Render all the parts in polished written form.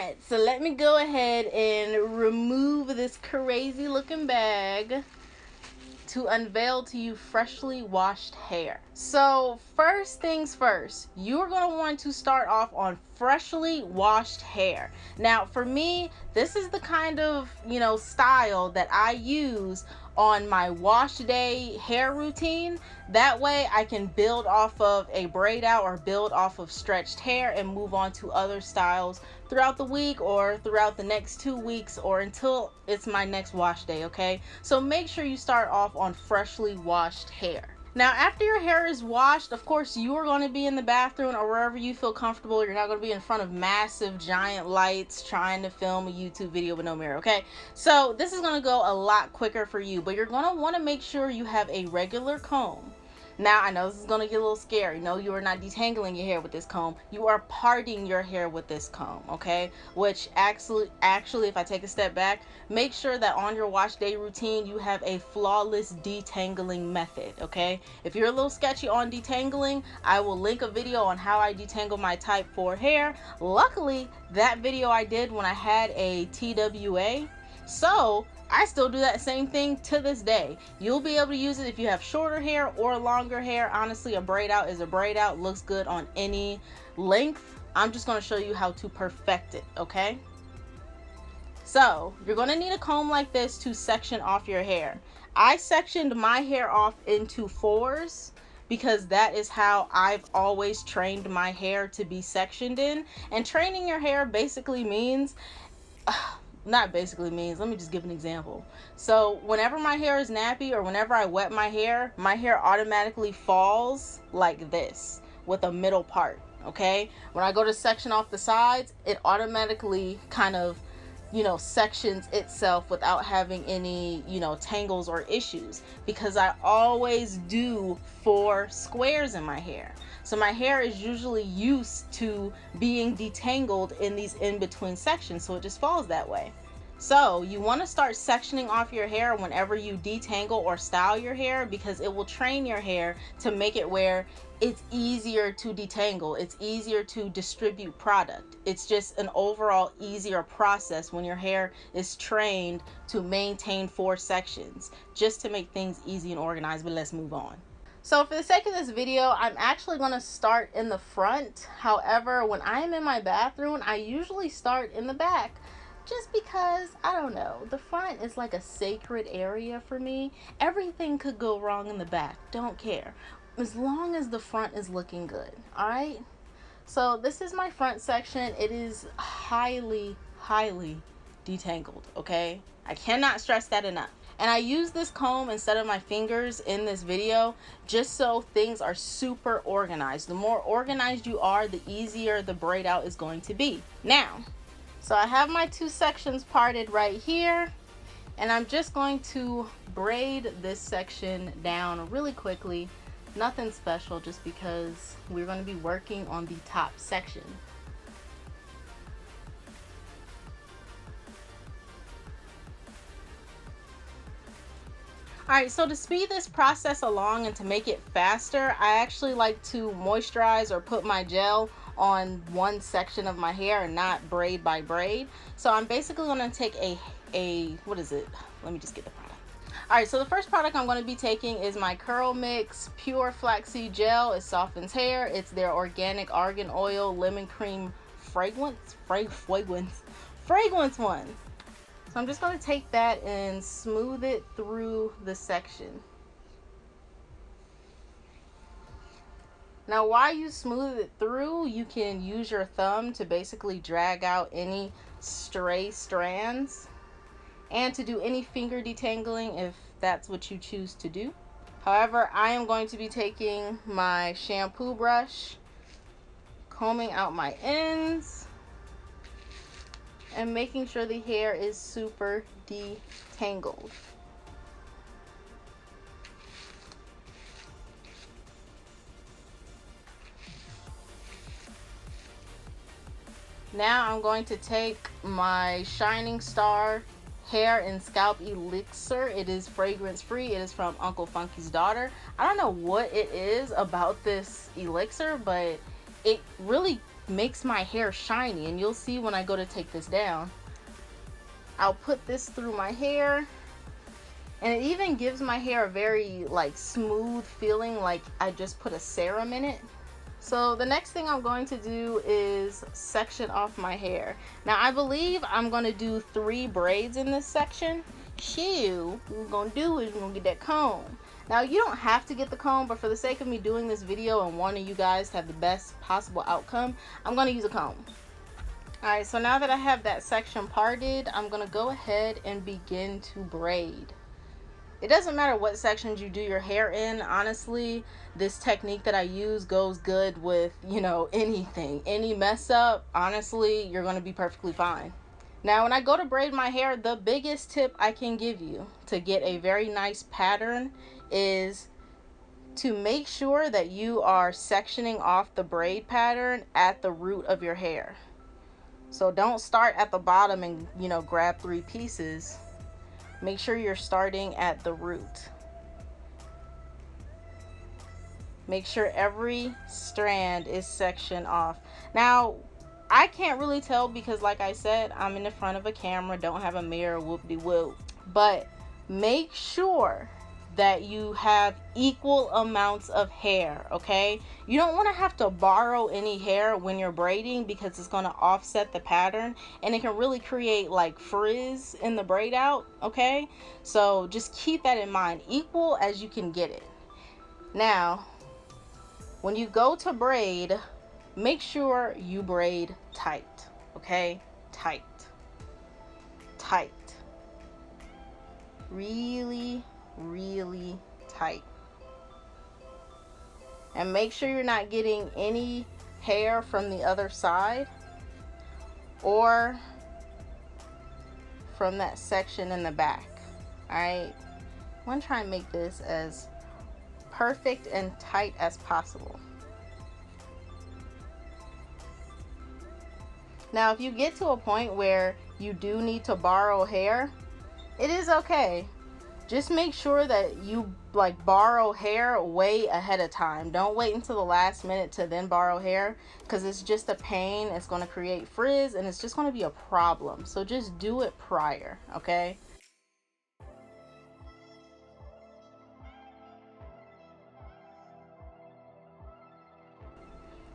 Alright, so let me go ahead and remove this crazy looking bag to unveil to you freshly washed hair. So first things first, you're going to want to start off on freshly washed hair. Now for me, this is the kind of, style that I use on my wash day hair routine. That way I can build off of a braid out or build off of stretched hair and move on to other styles throughout the week or throughout the next 2 weeks or until it's my next wash day, okay? So make sure you start off on freshly washed hair. Now, after your hair is washed, of course, you are going to be in the bathroom or wherever you feel comfortable. You're not going to be in front of massive, giant lights trying to film a YouTube video with no mirror, okay? So this is going to go a lot quicker for you, but you're going to want to make sure you have a regular comb. Now, I know this is going to get a little scary. No, you are not detangling your hair with this comb. You are parting your hair with this comb, okay? Which actually, if I take a step back, make sure that on your wash day routine, you have a flawless detangling method, okay? If you're a little sketchy on detangling, I will link a video on how I detangle my type 4 hair. Luckily, that video I did when I had a TWA. So I still do that same thing to this day. You'll be able to use it if you have shorter hair or longer hair. Honestly, a braid out is a braid out. Looks good on any length. I'm just going to show you how to perfect it, okay? So you're going to need a comb like this to section off your hair. I sectioned my hair off into 4s because that is how I've always trained my hair to be sectioned in. And training your hair basically means... let me just give an example. So whenever my hair is nappy or whenever I wet my hair automatically falls like this with a middle part, okay? When I go to section off the sides, it automatically kind of, sections itself without having any, tangles or issues, because I always do 4 squares in my hair. So my hair is usually used to being detangled in these in-between sections, so it just falls that way. So you want to start sectioning off your hair whenever you detangle or style your hair, because it will train your hair to make it where it's easier to detangle. It's easier to distribute product. It's just an overall easier process when your hair is trained to maintain 4 sections, just to make things easy and organized. But let's move on. So for the sake of this video, I'm actually going to start in the front. However, when I'm in my bathroom, I usually start in the back. Just because, I don't know, the front is like a sacred area for me. Everything could go wrong in the back. Don't care. As long as the front is looking good. Alright? So this is my front section. It is highly, highly detangled. Okay? I cannot stress that enough. And I use this comb instead of my fingers in this video just so things are super organized. The more organized you are, the easier the braid out is going to be. Now, so I have my 2 sections parted right here, and I'm just going to braid this section down really quickly. Nothing special, just because we're going to be working on the top section. Alright, so to speed this process along and to make it faster, I actually like to moisturize or put my gel on one section of my hair and not braid by braid. So I'm basically going to take what is it? Let me just get the product. Alright, so the first product I'm going to be taking is my Curl Mix Pure Flaxseed Gel. It softens hair. It's their organic argan oil lemon cream fragrance one. So I'm just going to take that and smooth it through the section. Now while you smooth it through, you can use your thumb to basically drag out any stray strands and to do any finger detangling if that's what you choose to do. However, I am going to be taking my shampoo brush, combing out my ends, and making sure the hair is super detangled. Now I'm going to take my Shining Star Hair and Scalp Elixir. It is fragrance free. It is from Uncle Funky's daughter. I don't know what it is about this elixir, but it really makes my hair shiny, and you'll see when I go to take this down. I'll put this through my hair, and it even gives my hair a very like smooth feeling, like I just put a serum in it. So the next thing I'm going to do is section off my hair. Now I believe I'm going to do 3 braids in this section. So what we're going to do is we're going to get that comb. Now you don't have to get the comb, but for the sake of me doing this video and wanting you guys to have the best possible outcome, I'm going to use a comb. Alright, so now that I have that section parted, I'm going to go ahead and begin to braid. It doesn't matter what sections you do your hair in. Honestly, this technique that I use goes good with, you know, anything. Any mess up, honestly, you're going to be perfectly fine. Now, when I go to braid my hair, the biggest tip I can give you to get a very nice pattern is to make sure that you are sectioning off the braid pattern at the root of your hair. So don't start at the bottom and, you know, grab 3 pieces. Make sure you're starting at the root. Make sure every strand is sectioned off. Now, I can't really tell because like I said, I'm in the front of a camera, don't have a mirror, whoop-de-whoop. But make sure that you have equal amounts of hair, okay? You don't want to have to borrow any hair when you're braiding because it's going to offset the pattern and it can really create like frizz in the braid out, okay? So just keep that in mind, equal as you can get it. Now, when you go to braid, make sure you braid tight, okay? Tight. Tight. Really tight. And make sure you're not getting any hair from the other side or from that section in the back. Alright, I want to try and make this as perfect and tight as possible. Now if you get to a point where you do need to borrow hair, it is okay. Just make sure that you like borrow hair way ahead of time. Don't wait until the last minute to then borrow hair, because it's just a pain. It's going to create frizz and it's just going to be a problem. So just do it prior, okay?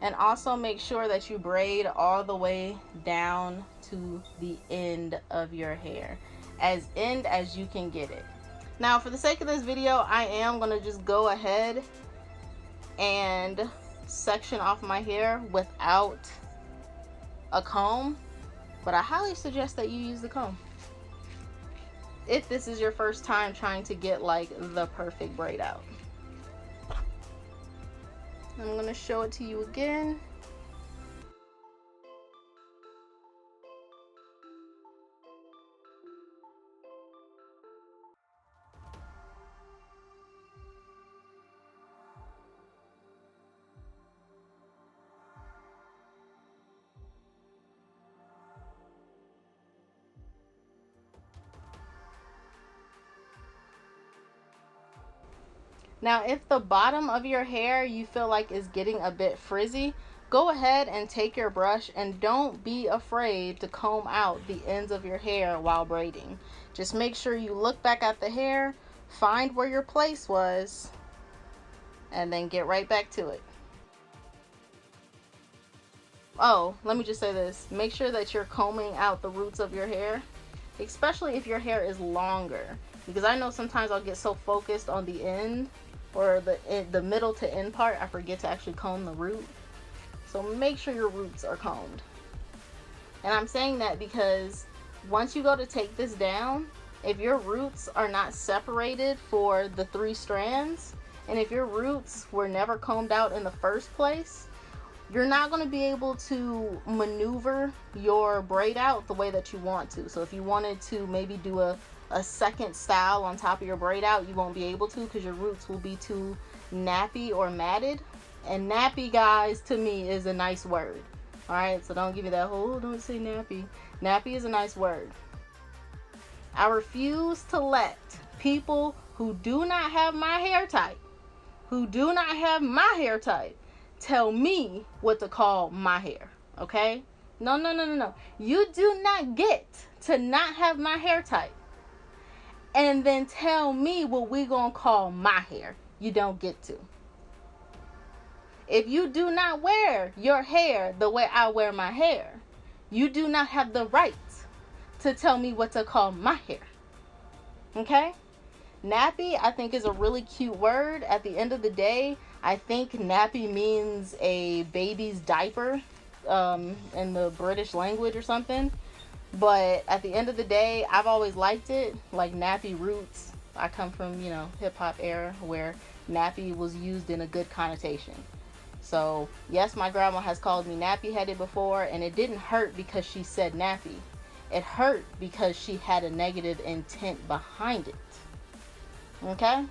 And also make sure that you braid all the way down to the end of your hair, as end as you can get it. Now for the sake of this video, I am going to just go ahead and section off my hair without a comb, but I highly suggest that you use the comb if this is your first time trying to get like the perfect braid out. I'm going to show it to you again. Now if the bottom of your hair you feel like is getting a bit frizzy, go ahead and take your brush and don't be afraid to comb out the ends of your hair while braiding. Just make sure you look back at the hair, find where your place was, and then get right back to it. Oh, let me just say this. Make sure that you're combing out the roots of your hair, especially if your hair is longer. Because I know sometimes I'll get so focused on the end or the middle to end part, I forget to actually comb the root. So make sure your roots are combed. And I'm saying that because once you go to take this down, if your roots are not separated for the 3 strands, and if your roots were never combed out in the first place, you're not going to be able to maneuver your braid out the way that you want to. So if you wanted to maybe do a second style on top of your braid out, you won't be able to because your roots will be too nappy or matted. And nappy, guys, to me is a nice word. Alright, so don't give me that whole, don't say nappy. Nappy is a nice word. I refuse to let people who do not have my hair type, tell me what to call my hair. okay? No, no, no, no, no. You do not get to not have my hair type and then tell me what we gonna call my hair. You don't get to. If you do not wear your hair the way I wear my hair, you do not have the right to tell me what to call my hair. Okay? Nappy, I think, is a really cute word. At the end of the day, I think nappy means a baby's diaper in the British language or something. But at the end of the day, I've always liked it. Like nappy roots. I come from, you know, hip-hop era where nappy was used in a good connotation. So, yes, my grandma has called me nappy-headed before, and it didn't hurt because she said nappy. It hurt because she had a negative intent behind it. Okay?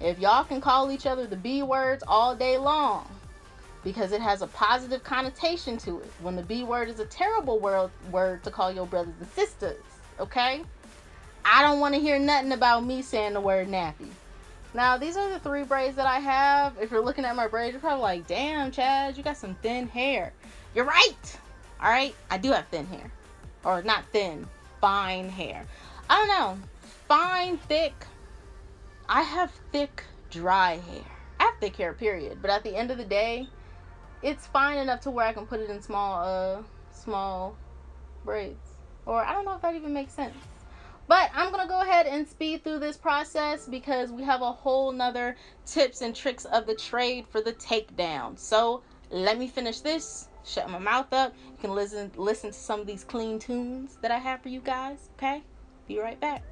If y'all can call each other the B words all day long because it has a positive connotation to it, when the B word is a terrible word to call your brothers and sisters, okay? I don't want to hear nothing about me saying the word nappy. Now, these are the 3 braids that I have. If you're looking at my braids, you're probably like, damn, Chaz, you got some thin hair. You're right. All right? I do have thin hair. Or not thin, fine hair. I don't know. Fine, thick. I have thick, dry hair. I have thick hair, period. But at the end of the day, it's fine enough to where I can put it in small braids. Or I don't know if that even makes sense. But I'm going to go ahead and speed through this process because we have a whole nother tips and tricks of the trade for the takedown. So let me finish this, shut my mouth up. You can listen to some of these clean tunes that I have for you guys, okay? Be right back.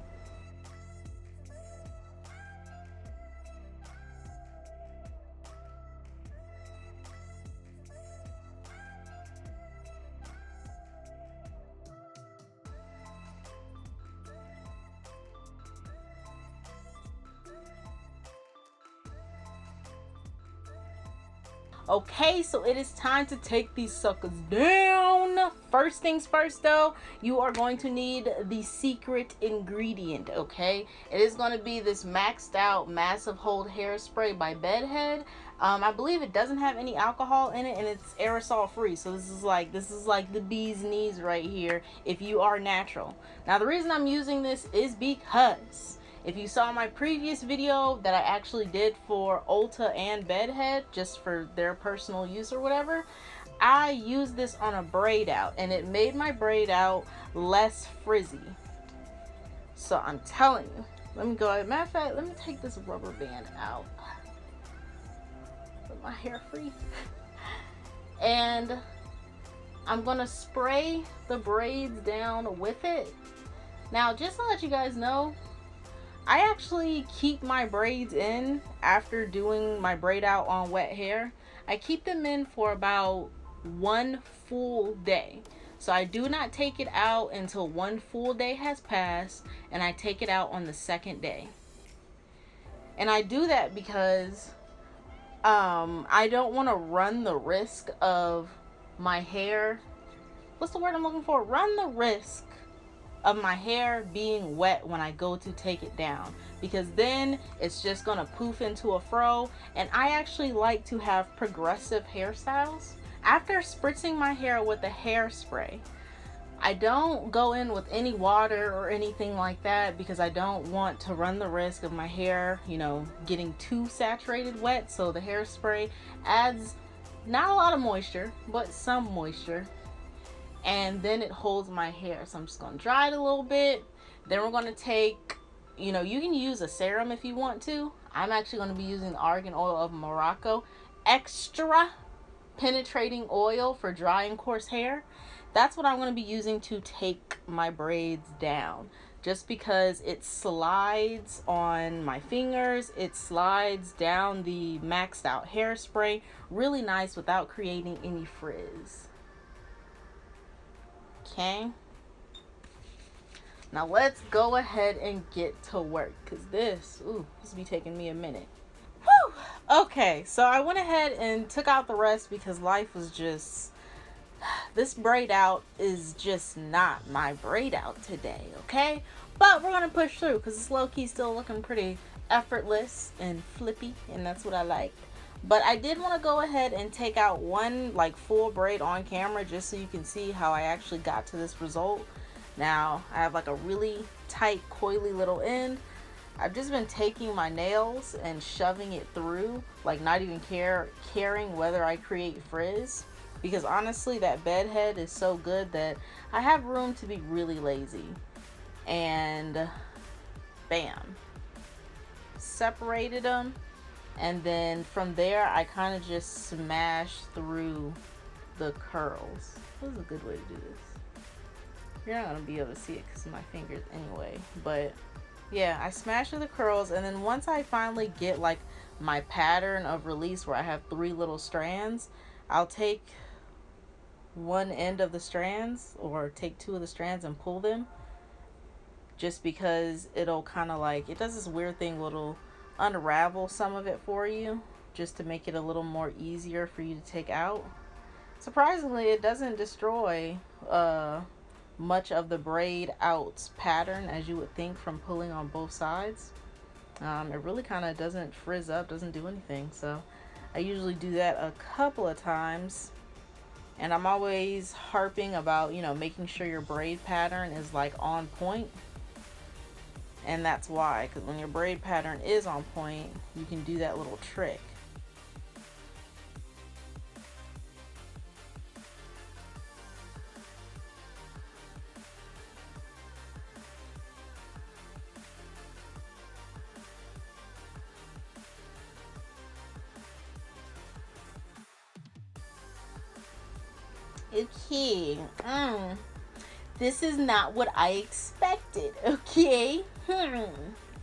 Okay, so it is time to take these suckers down. First things first though, you are going to need the secret ingredient, okay? It is going to be this maxed out massive hold hairspray by Bedhead. I believe it doesn't have any alcohol in it and it's aerosol free. So this is like the bee's knees right here if you are natural. Now the reason I'm using this is because if you saw my previous video that I actually did for Ulta and Bedhead, just for their personal use or whatever, I used this on a braid out and it made my braid out less frizzy. So I'm telling you, let me go ahead. Matter of fact, let me take this rubber band out. Put my hair free. And I'm gonna spray the braids down with it. Now, just to let you guys know, I actually keep my braids in after doing my braid out on wet hair. I keep them in for about 1 full day. So I do not take it out until 1 full day has passed, and I take it out on the 2nd day. And I do that because I don't want to run the risk of my hair, what's the word I'm looking for? Run the risk of my hair being wet when I go to take it down, because then it's just gonna poof into a fro. And I actually like to have progressive hairstyles. After spritzing my hair with a hairspray, I don't go in with any water or anything like that because I don't want to run the risk of my hair, you know, getting too saturated wet. So the hairspray adds not a lot of moisture, but some moisture, and then it holds my hair. So I'm just gonna dry it a little bit. Then we're gonna take, you know, you can use a serum if you want to. I'm actually gonna be using the argan oil of Morocco extra penetrating oil for dry and coarse hair. That's what I'm going to be using to take my braids down, just because it slides on my fingers, it slides down the maxed out hairspray really nice without creating any frizz. Okay, now let's go ahead and get to work, because this will be taking me a minute. Whew. Okay, so I went ahead and took out the rest because life was just, this braid out is just not my braid out today, okay? But we're gonna push through because it's low-key still looking pretty effortless and flippy, and that's what I like. But I did want to go ahead and take out one like full braid on camera just so you can see how I actually got to this result. Now I have like a really tight coily little end. I've just been taking my nails and shoving it through, like not even caring whether I create frizz, because honestly that bed head is so good that I have room to be really lazy. And bam, separated them, and then from there I kind of just smash through the curls. This is a good way to do this. You're not gonna be able to see it because of my fingers anyway, but yeah, I smash through the curls, and then once I finally get like my pattern of release where I have 3 little strands, I'll take one end of the strands or take 2 of the strands and pull them, just because it'll kind of like, it does this weird thing where it'll unravel some of it for you just to make it a little more easier for you to take out. Surprisingly, it doesn't destroy much of the braid out's pattern as you would think from pulling on both sides. It really kind of doesn't frizz up, doesn't do anything. So I usually do that a couple of times, and I'm always harping about, you know, making sure your braid pattern is like on point. And that's why, because when your braid pattern is on point, you can do that little trick. Okay, this is not what I expected, okay?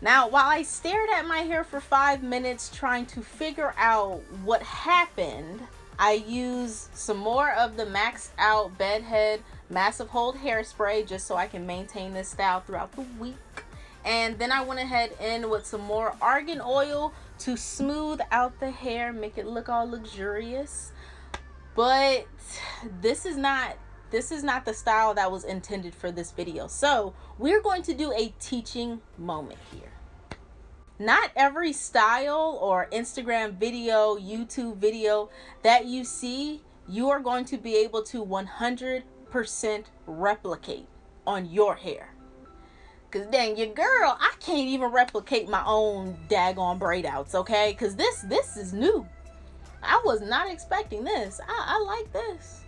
Now, while I stared at my hair for 5 minutes trying to figure out what happened, I used some more of the maxed out bedhead massive hold hairspray just so I can maintain this style throughout the week. And then I went ahead in with some more argan oil to smooth out the hair, make it look all luxurious. But this is not the style that was intended for this video. So we're going to do a teaching moment here. Not every style or Instagram video, YouTube video that you see, you are going to be able to 100% replicate on your hair. Cause dang, your girl, I can't even replicate my own daggone braid outs, okay? Cause this is new. I was not expecting this. I like this.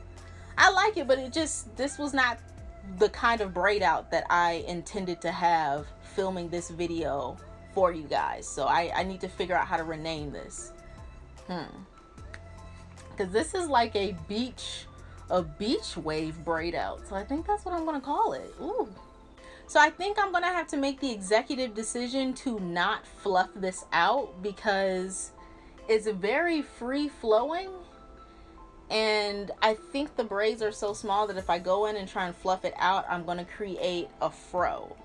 I like it, but this was not the kind of braid out that I intended to have filming this video for you guys. So I need to figure out how to rename this. Because this is like a beach wave braid out. So I think that's what I'm going to call it. Ooh. So I think I'm going to have to make the executive decision to not fluff this out, because it's very free flowing, and I think the braids are so small that if I go in and try and fluff it out, I'm going to create a fro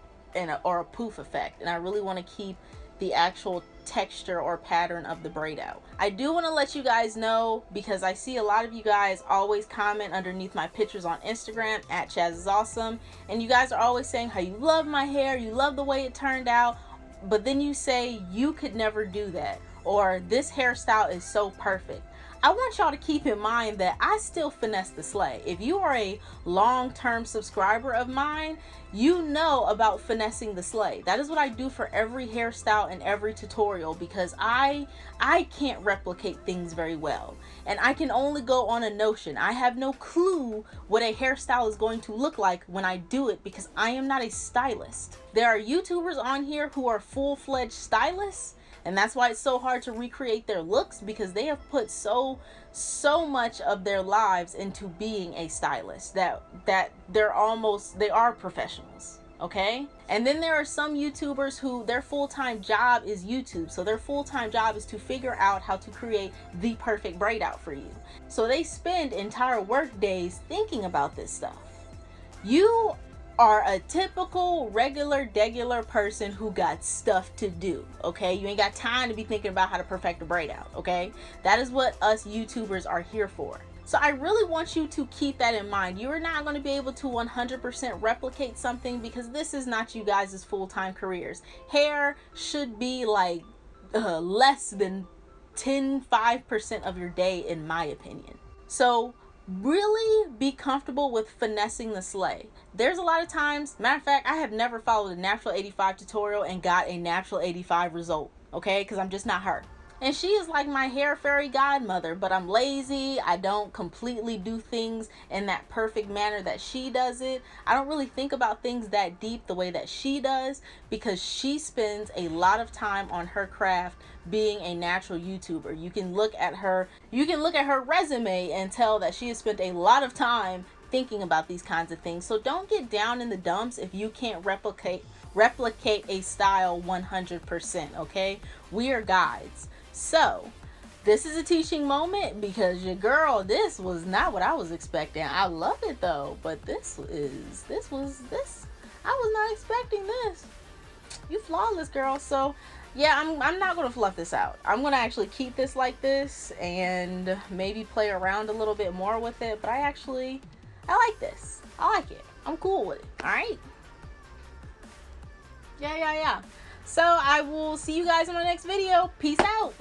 or a poof effect, and I really want to keep the actual texture or pattern of the braid out. I do want to let you guys know, because I see a lot of you guys always comment underneath my pictures on Instagram at CHAZZISAWESOME, and you guys are always saying how you love my hair, you love the way it turned out, but then you say you could never do that, or this hairstyle is so perfect. I want y'all to keep in mind that I still finesse the slay. If you are a long-term subscriber of mine, you know about finessing the slay. That is what I do for every hairstyle and every tutorial, because I can't replicate things very well, and I can only go on a notion. I have no clue what a hairstyle is going to look like when I do it, because I am not a stylist. There are YouTubers on here who are full-fledged stylists, and that's why it's so hard to recreate their looks, because they have put so much of their lives into being a stylist that they are professionals, okay? And then there are some YouTubers who their full-time job is YouTube. So their full-time job is to figure out how to create the perfect braid out for you. So they spend entire work days thinking about this stuff. You are a typical regular person who got stuff to do, okay? You ain't got time to be thinking about how to perfect a braid out, okay? That is what us YouTubers are here for. So I really want you to keep that in mind. You are not going to be able to 100% replicate something, because this is not you guys' full-time careers. Hair should be like less than 5% of your day, in my opinion. So really be comfortable with finessing the sleigh. There's a lot of times, matter of fact, I have never followed a natural 85 tutorial and got a natural 85 result, okay? Because I'm just not her. And she is like my hair fairy godmother, but I'm lazy. I don't completely do things in that perfect manner that she does it. I don't really think about things that deep the way that she does, because she spends a lot of time on her craft being a natural YouTuber. You can look at her resume and tell that she has spent a lot of time thinking about these kinds of things. So don't get down in the dumps if you can't replicate a style 100%, okay? We are guides. So this is a teaching moment, because your girl, this was not what I was expecting. I love it though, but I was not expecting this. You flawless, girl. So yeah, I'm not gonna fluff this out. I'm gonna actually keep this like this and maybe play around a little bit more with it, but I like this. I like it. I'm cool with it. All right. Yeah. So I will see you guys in my next video. Peace out.